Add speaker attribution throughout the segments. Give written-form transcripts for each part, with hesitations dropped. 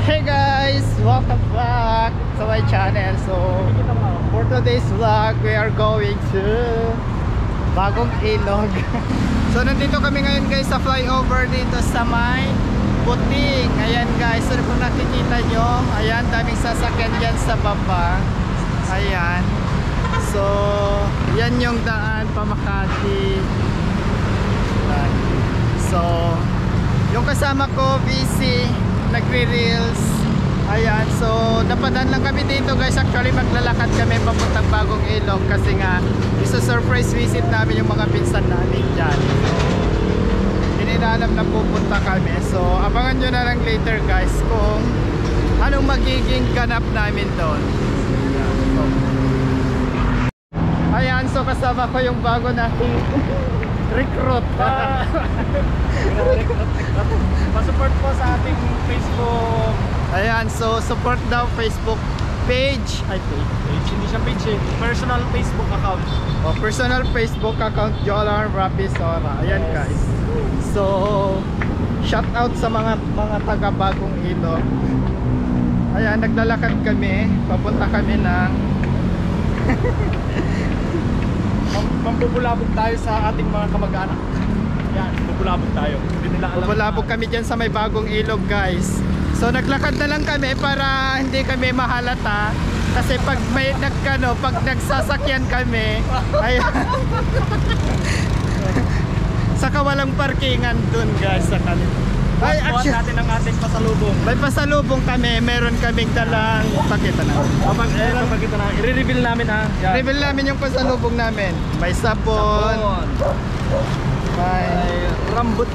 Speaker 1: Hey guys, welcome back to my channel. So for today's vlog, we are going to Bagong Ilog. So nandito kami ngayon guys sa flyover dito sa may Puting. Ayan guys, so kung nakikita nyo, ayan, daming sasakyan dyan sa baba. Ayan. So yan yung daan pa Makati. So yung kasama ko, busy, nagre-reels. Ayan, so napadaan lang kami dito guys. Actually maglalakad kami papuntang Bagong Ilog kasi nga isa-surprise visit namin yung mga pinsan namin dyan. Hindi na alam na pupunta kami. So abangan nyo na lang later guys kung anong magiging ganap namin doon. Ayan, so kasama ko yung bago nating recruit.
Speaker 2: Pa-support po sa ating Facebook.
Speaker 1: Ayan, so support daw Facebook page. Ay,
Speaker 2: Page, hindi siya page eh. Personal Facebook account.
Speaker 1: oh, personal Facebook account Jolar Rapisora. Ayan guys. So shout out sa mga taga Bagong Ilog. Ayan, naglalakad kami. Papunta kami ng
Speaker 2: Mampupulabog tayo sa ating mga kamag-anak. Yan, pupulabog tayo. Hindi nila alam.
Speaker 1: Pupulabog kami dyan sa may Bagong Ilog guys. So naglakad na lang kami para hindi kami mahalata. Kasi pag may pag nagsasakyan kami, ayan. Saka walang parkingan dun guys sa kanila. Ay,
Speaker 2: Buhat natin ang ating pasalubong.
Speaker 1: may pasalubong kami, meron kaming dalang pakita na.
Speaker 2: Pakita na. I-reveal namin ha. Yan.
Speaker 1: Reveal namin yung pasalubong namin. May sabon, may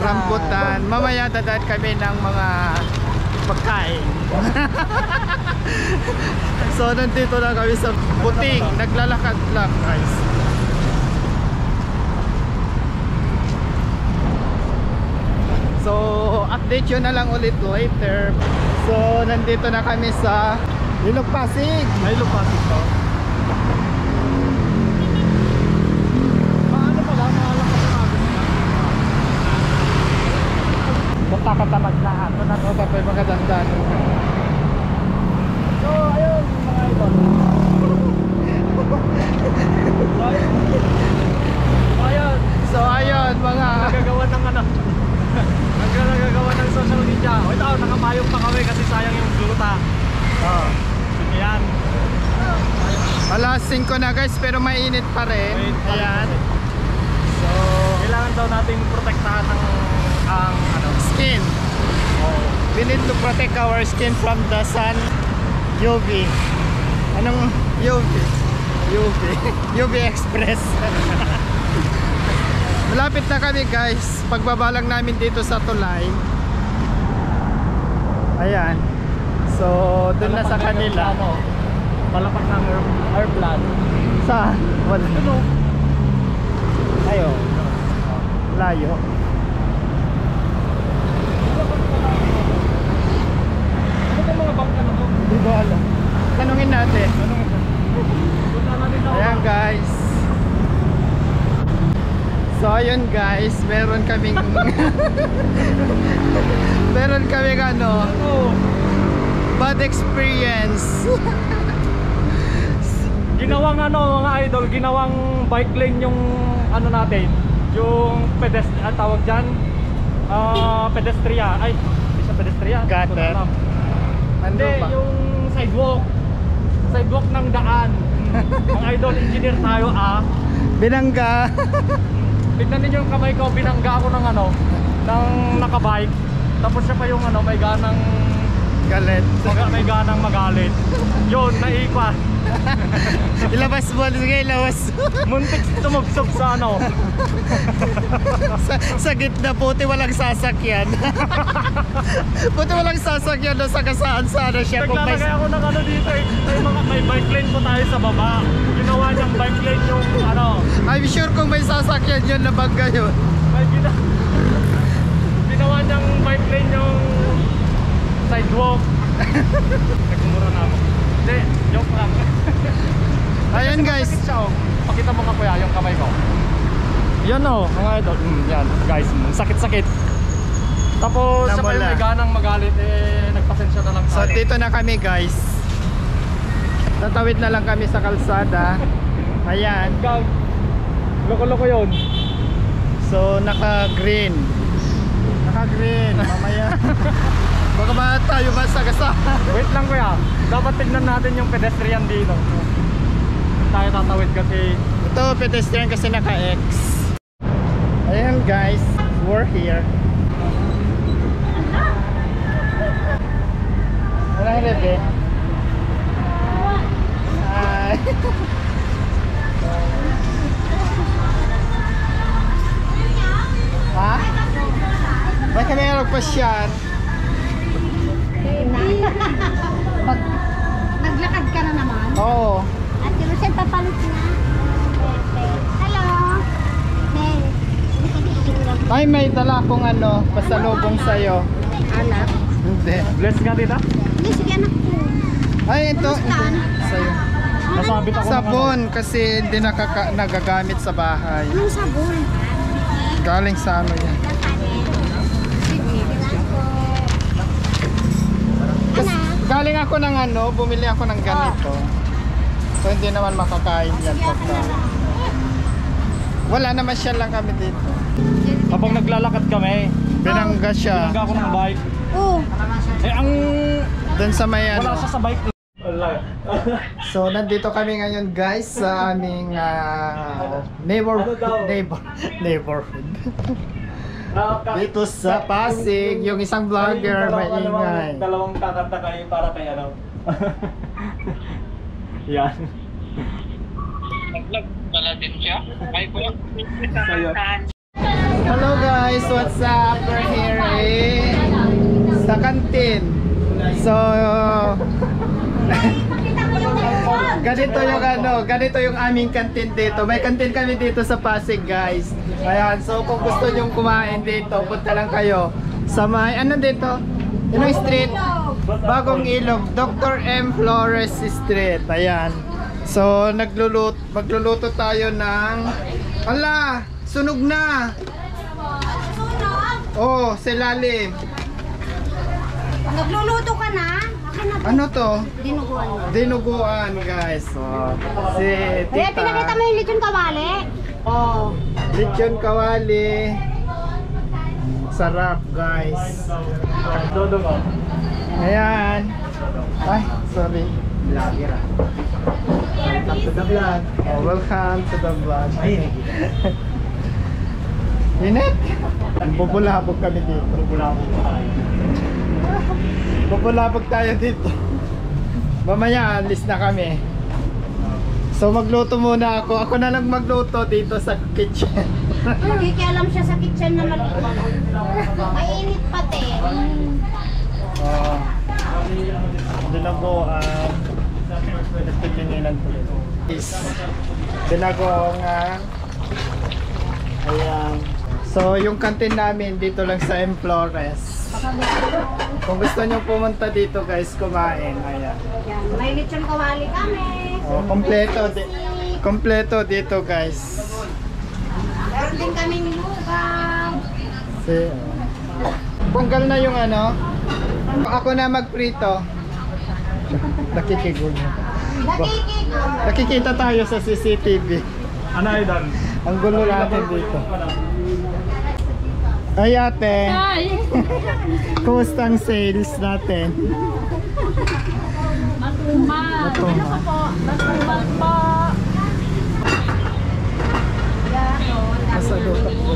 Speaker 1: rambutan. Mamaya dadaan kami ng mga pagkain. So nandito na kami sa Puting, naglalakad lang guys. So update yun na lang ulit later. So nandito na kami sa Ilog Pasig.
Speaker 2: May lupasig to. Paano pala? Maalakas na agad na.
Speaker 1: Punta ka tamad lahat. Ito na ito pa yung mga dandan.
Speaker 2: So, ayun mga idol.
Speaker 1: So ayun mga
Speaker 2: Nagagawa ng ano. Nagagawa ng social media. O ito, nakamayong pa kami kasi sayang yung gluta. Sige yan.
Speaker 1: alas 5 na guys pero mainit pa rin.
Speaker 2: Mainit pa rin.
Speaker 1: Ayan. So
Speaker 2: Kailangan daw nating protektahan ang ano,
Speaker 1: skin. We need to protect our skin from the sun. UV. Anong UV? UV. UV Express. Malapit na kami guys. Pagbaba lang namin dito sa tulay. Ayan. So doon na sa kanila.
Speaker 2: Palapak ng airplane.
Speaker 1: Saan? Wala.
Speaker 2: Ano?
Speaker 1: Ayo. Layo.
Speaker 2: Ano ba mga bangka na to?
Speaker 1: Hindi ko alam. Tanungin natin.
Speaker 2: Punta natin daw.
Speaker 1: Ayan guys. So ayun guys, meron kaming ano, bad experience.
Speaker 2: Ginawang ano mga idol, ginawang bike lane yung ano natin, yung pedestrian tawag dyan, pedestrian, ay hindi siya pedestrian,
Speaker 1: Gutter. Ano
Speaker 2: hindi,
Speaker 1: ba?
Speaker 2: yung sidewalk ng daan. Mga idol, engineer tayo
Speaker 1: Binangga.
Speaker 2: tignan ninyo yung kamay ko, binangga ako ng ano, ng nakabike, tapos siya pa yung ano, may ganang
Speaker 1: Galit.
Speaker 2: may ganang magalit. Yun, naikwa.
Speaker 1: Ilabas mo, sige ilabas.
Speaker 2: Muntik tumugsob sa ano.
Speaker 1: sa gitna, puti walang sasakyan. Puti walang sasakyan na sagasaan sana siya. Kung may...
Speaker 2: Naglalagay ako ng ano dito eh. May bike lane po tayo sa baba. Ginawa niyang bike lane yung ano.
Speaker 1: I'm sure kung may sasakyan yun, nabangga yun.
Speaker 2: May ginawa niyang bike lane yung sidewalk. Nagmumura na ako. Hindi, joke lang.
Speaker 1: Ayan guys.
Speaker 2: Masakit siya, oh. Pakita mo nga kuya yung kamay ko. Yan oh, mga idol. Yan guys, sakit-sakit. Tapos siya pa yung
Speaker 1: Namula.
Speaker 2: may ganang magalit, nagpasensya na lang tayo.
Speaker 1: So dito na kami guys. Tatawid na lang kami sa kalsada. Ayan.
Speaker 2: Loko-loko yun.
Speaker 1: So naka-green. Naka-green. Mamaya. Baka ba tayo masagasa?
Speaker 2: Wait lang kuya. Dapat tignan natin yung pedestrian dito. Tayo tatawid kasi.
Speaker 1: Ito pedestrian kasi naka-X. Ayan guys, we're here. Walang rebe. Hi. Ha? May kami nagpasyan.
Speaker 3: Naglakad ka na naman.
Speaker 1: Oo.
Speaker 3: At yung Rosel, papalit na. Hello.
Speaker 1: Ay, may dala akong ano, pasalubong sa'yo.
Speaker 3: Anak.
Speaker 1: Hindi.
Speaker 2: Bless ka tita.
Speaker 3: Hindi, sige anak ko.
Speaker 1: Ay, ito. Hindi. Sa'yo.
Speaker 2: Nasabit ako ng
Speaker 1: Sabon kasi hindi nagagamit sa bahay.
Speaker 3: Anong sabon?
Speaker 1: Galing sa ano yan. Galing ako ng ano, bumili ako ng ganito. So hindi naman makakain yan. Wala naman siya lang kami dito.
Speaker 2: Habang naglalakad kami,
Speaker 1: Binangga siya.
Speaker 2: binangga ako ng bike.
Speaker 3: Oo.
Speaker 2: Eh ang
Speaker 1: Doon sa may
Speaker 2: wala
Speaker 1: ano.
Speaker 2: siya sa bike. Wala.
Speaker 1: So nandito kami ngayon guys sa aming neighborhood. Dito sa Pasig, yung isang vlogger maingay.
Speaker 2: Dalawang kakanta kayo para kay ano. Yan.
Speaker 4: Nag-vlog pala din siya. Ay po.
Speaker 2: Sa'yo.
Speaker 1: Hello guys, what's up? We're here sa kantin. So ganito yung ano, ganito yung aming kantin dito. May kantin kami dito sa Pasig guys. Ayan, so kung gusto nyong kumain dito, punta lang kayo sa may, ano dito? Anong street? Bagong Ilog, Dr. M. Flores Street. Ayan. So magluluto tayo ng, ala, sunog na. Oh, sa ilalim.
Speaker 3: Nagluluto ka na? Akin na to.
Speaker 1: Ano to?
Speaker 3: Dinuguan mo.
Speaker 1: Dinuguan guys. Oh, si
Speaker 3: Kaya pinakita
Speaker 1: tita.
Speaker 3: mo yung lechon kawali? Oo.
Speaker 1: Lechon kawali. Sarap guys.
Speaker 2: Dodo mo.
Speaker 1: Ayan. Ay, sorry. Vlogger ah. Welcome to the vlog. Oh, welcome to the vlog. Init? Bubulabog kami dito. Bubulabog tayo dito. Mamaya, alis na kami. So magluto muna ako. Ako na lang magluto dito sa kitchen.
Speaker 3: Nakikialam siya sa kitchen na maliit. Mainit pati.
Speaker 1: Oh. Dinagoan. Nagpipininan ko rin. Dinagoan. Ayan. So yung kantin namin dito lang sa M. Flores. Kung gusto nyo pumunta dito guys, kumain. Ayan.
Speaker 3: Yan. May lechon kawali kami.
Speaker 1: Oh, kompleto dito guys.
Speaker 3: Meron din kaming lugaw.
Speaker 1: Punggal na yung ano. Ako na magprito. Nakikigulo.
Speaker 3: Nakikiko.
Speaker 1: Nakikita tayo sa CCTV.
Speaker 2: Ano Aidan?
Speaker 1: Ang gulo natin dito. Ay ate. Kumusta ang sales natin?
Speaker 3: Matuma.
Speaker 1: Matuma. Masalutak ko.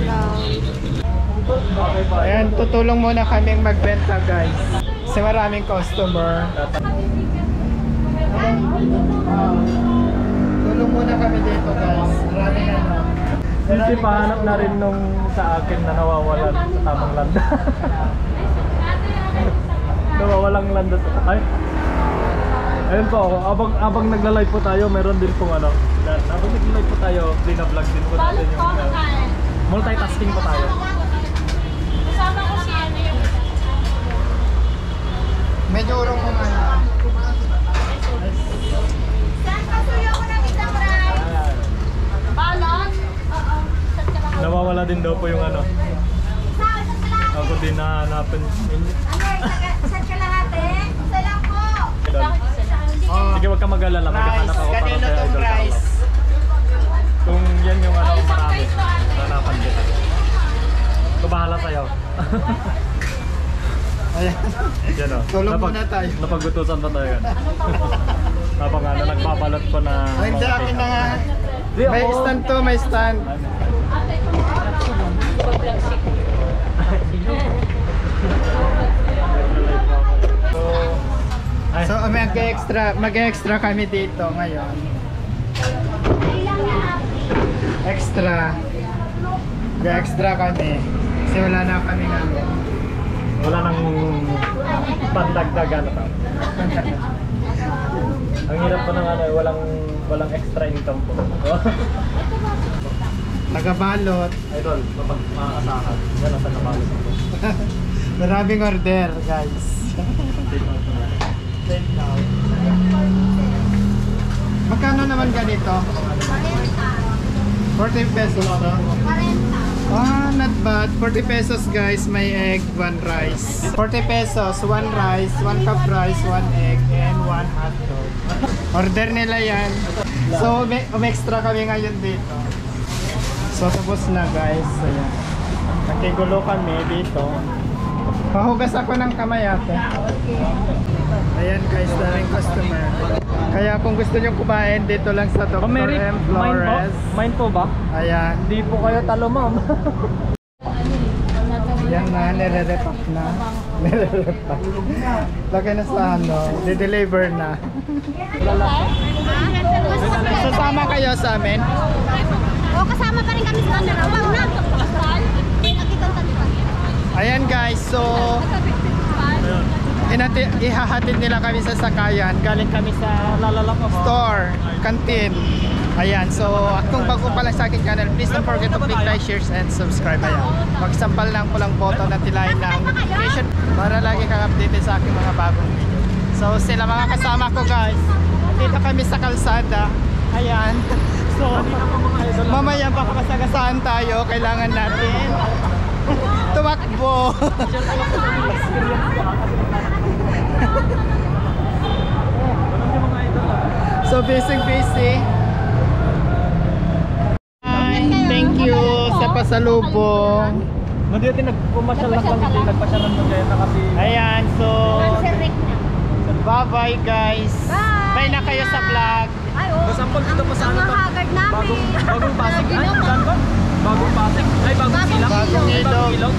Speaker 1: Ayan, tutulong muna kaming magbenta guys. Kasi maraming customer. Tulong muna kami dito guys. Maraming ano.
Speaker 2: Hindi pahanap na rin nung sa akin na nawawalan sa tamang landa. Nawawalang landa sa... Ay! Ayun po, abang nagla-live po tayo, meron din pong ano. Abang nagla-live po tayo, vlog din po natin yung... multitasking po tayo.
Speaker 3: Kasama ko si ano yung...
Speaker 1: Medyo urong mo nga.
Speaker 3: Saan pasuyo ko ng isang rice? Balot? Oo.
Speaker 2: Nawawala din daw po yung ano.
Speaker 3: Saan kalahati?
Speaker 2: Ako din nahanapan.
Speaker 3: Saan kalahati? Isa lang po.
Speaker 2: mag-alala, maghahanap ako para
Speaker 1: Kanino
Speaker 2: sa
Speaker 1: tong
Speaker 2: Idol
Speaker 1: rice?
Speaker 2: Carlos. Kung yan yung ano, marami, hanapan kita. Ito bahala sa'yo.
Speaker 1: Ayan.
Speaker 2: Yan o.
Speaker 1: Tulong muna tayo.
Speaker 2: Napagutusan pa tayo yan. Habang ano, nagbabalot pa na...
Speaker 1: Ay, hindi, akin na nga.
Speaker 2: Di,
Speaker 1: May
Speaker 2: ako-
Speaker 1: stand to, may stand.
Speaker 2: So, ay,
Speaker 1: So mag-extra kami dito ngayon. Extra. Mag-extra kami. Kasi wala na kami ano.
Speaker 2: wala nang pandagdag ano pa. Ang hirap po ng ano, walang extra income po.
Speaker 1: Nagabalot.
Speaker 2: Idol, kapag makakasakan, yan ang nakabalot po.
Speaker 1: Maraming order, guys. Take out. Magkano naman ganito? 40 pesos to? Ah, not bad. 40 pesos guys, may egg, 1 rice. 40 pesos, 1 rice, 1 cup rice, 1 egg, and 1 hot dog. Order nila yan. So, extra kami ngayon dito. So, tapos na guys. Ayan. Nakigulo kami dito. Pahugas ako ng kamay ate. Ayan guys, daming customer. Kaya kung gusto nyo kumain, dito lang sa Dr.
Speaker 2: Mary,
Speaker 1: M.
Speaker 2: mine po?
Speaker 1: Flores.
Speaker 2: Mine po ba?
Speaker 1: Ayan.
Speaker 2: Hindi po kayo talo, ma'am.
Speaker 1: Yan na, nire-repack na. Nire-repack. Lagay na sa ano, di-deliver na. Sasama kayo sa amin?
Speaker 3: O, kasama pa rin kami sa camera. Wag na.
Speaker 1: Ayan guys, so ihahatid nila kami sa sakayan. Galing kami sa store, canteen. Ayan, so kung bago pa lang sa akin channel, please don't forget to click like, share, and subscribe. Ayan, magsampal lang po lang button at tilayin na ang notification para lagi kang updated sa aking mga bagong video. So sila mga kasama ko guys, dito kami sa kalsada. Ayan, so mamaya baka masagasaan tayo, kailangan natin tumakbo. So busy. Thank you sa pasalubong.
Speaker 2: Nandito nagpumasyal lang din, nagpasyalan mo kayo na kasi...
Speaker 1: Ayan, so
Speaker 3: Sir Rick na.
Speaker 1: bye guys.
Speaker 3: Bye.
Speaker 1: Bye na kayo sa vlog.
Speaker 3: Ay, oh.
Speaker 2: Masampal dito pa sa ano to?
Speaker 3: Haggard namin.
Speaker 2: Bagong Pasig. Ay, saan ba? Bagong Pasig. Ay, bagong ilog.
Speaker 1: Bagong ilog.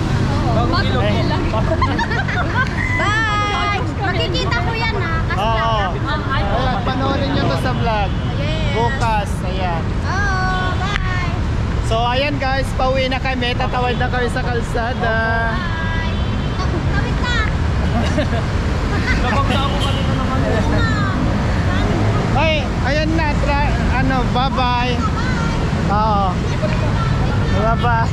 Speaker 2: Bagong ilog.
Speaker 1: Eh.
Speaker 3: Bye. Makikita ko yan ha. Kasi
Speaker 1: Oo. Ayan, panoorin nyo to sa vlog.
Speaker 3: Yes.
Speaker 1: Bukas, ayan.
Speaker 3: Oo, bye.
Speaker 1: So ayan guys, pauwi na kami. Tatawid na kami sa kalsada.
Speaker 3: Bye. Tawid na.
Speaker 2: Napagsa ako kanina naman.
Speaker 1: Ay, ayan na. Bye-bye. Oo. Bye-bye.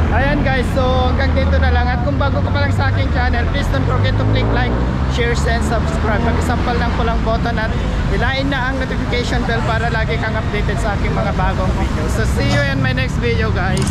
Speaker 1: Ayan guys, so hanggang dito na lang. At kung bago ka pa lang sa aking channel, please don't forget to click like, share, and subscribe. Mag-isampal lang po lang button at hilain na ang notification bell para lagi kang updated sa aking mga bagong video. So see you in my next video guys.